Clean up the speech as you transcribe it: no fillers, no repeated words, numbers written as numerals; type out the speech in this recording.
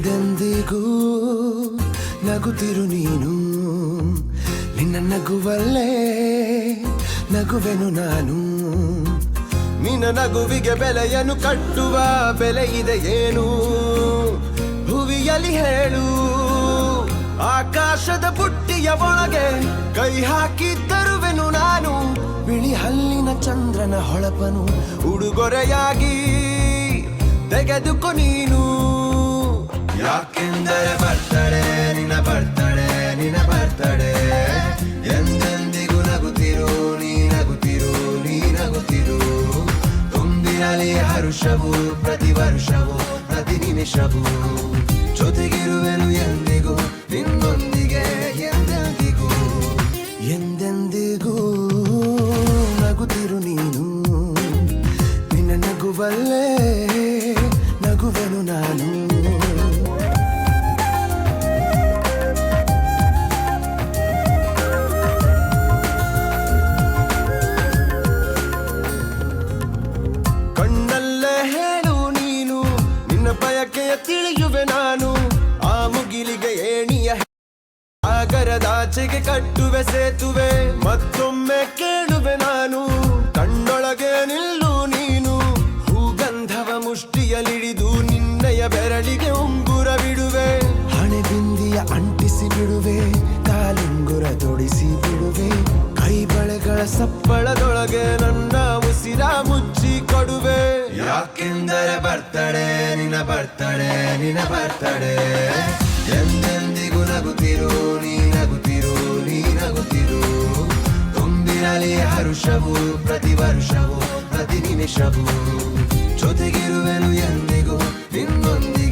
ಎಂದೆಂದಿಗೂ ನಗುತ್ತಿರು ನೀನು, ನಿನ್ನ ನಗುವಲ್ಲೇ ನಗುವೆನು ನಾನು. ನಿನ್ನ ನಗುವಿಗೆ ಬೆಲೆಯನ್ನು ಕಟ್ಟುವ ಬೆಲೆ ಇದೆ ಏನು, ಭುವಿಯಲ್ಲಿ ಹೇಳು. ಆಕಾಶದ ಬುಟ್ಟಿಯ ಒಳಗೆ ಕೈ ಹಾಕಿ ತರುವೆನು ನಾನು, ಬಿಳಿ ಹಲ್ಲಿನ ಚಂದ್ರನ ಹೊಳಪನು ಉಡುಗೊರೆಯಾಗಿ ತೆಗೆದುಕೊ ನೀನು. ಯಾಕೆಂದರೆ ಬರ್ತಡೆ ನಿನ್ನ ಬರ್ತಡೆ ನಿನ್ನ ಬರ್ತಡೆ, ಎಂದೆಂದಿಗೂ ನಗುತ್ತಿರು ನೀ ನಗುತ್ತಿರು ನೀ ನಗುತ್ತಿರು. ತುಂಬಿರಲಿ ಹರುಷವು ಪ್ರತಿ ವರ್ಷವೂ ಪ್ರತಿ ನಿಮಿಷವೂ, ಜೊತೆಗಿರುವೆನು ಎಂದಿಗೂ ನಿನ್ನೊಂದಿಗೆ ಎಂದೆಂದಿಗೂ. ಎಂದೆಂದಿಗೂ ನಗುತ್ತಿರು ನೀನು, ನಿನ್ನ ನಗುವಲ್ಲೇ ನಗುವೆನು ನಾನು. ಕಣ್ಣಲ್ಲೇ ಹೇಳು ನೀನು ನಿನ್ನ ಬಯಕೆಯ ತಿಳಿಯುವೆ ನಾನು, ಆ ಮುಗಿಲಿಗೆ ಏಣಿಯ ಸಾಗರದಾಚೆಗೆ ಕಟ್ಟುವೆ ಸೇತುವೆ. ಮತ್ತೊಮ್ಮೆ ಕೇಳುವೆ ನಾನು, ಕಣ್ಣೊಳಗೆ ನಿಲ್ಲು ನೀನು. ಹೂಗಂಧವ ಮುಷ್ಟಿಯಲಿಡಿದು ನಿನ್ನಯ ಬೆರಳಿಗೆ ಉಂಗುರ ಬಿಡುವೆ. ಹಣೆ ಬಿಂದಿಯ ಅಂಟಿಸಿ ಬಿಡುವೆ, ಕಾಲುಂಗುರ ತೊಡಿಸಿ ಬಿಡುವೆ. ಕೈ ಬಳೆಗಳ ಸಪ್ಪಳದೊಳಗೆ ನನ್ನ ಉಸಿರ ಮುಚ್ಚಿ ಕೊಡುವೆ. ಯಾಕೆಂದರೆ ಬರ್ತಡೆ ನಿನ್ನ ಬರ್ತಡೆ ನಿನ್ನ ಬರ್ತಡೆ, ಎಂದೆಂದಿಗೂ ನಗುತ್ತಿರು ನೀ ನಗುತ್ತಿರು ನೀ ನಗುತ್ತಿರು. ತುಂಬಿರಲಿ ಹರುಷವು ಪ್ರತಿ ವರ್ಷವೂ ಪ್ರತಿ ನಿಮಿಷವೂ, ಜೊತೆಗಿರುವೆನು ಎಂದಿಗೂ ನಿನ್ನೊಂದಿಗೆ.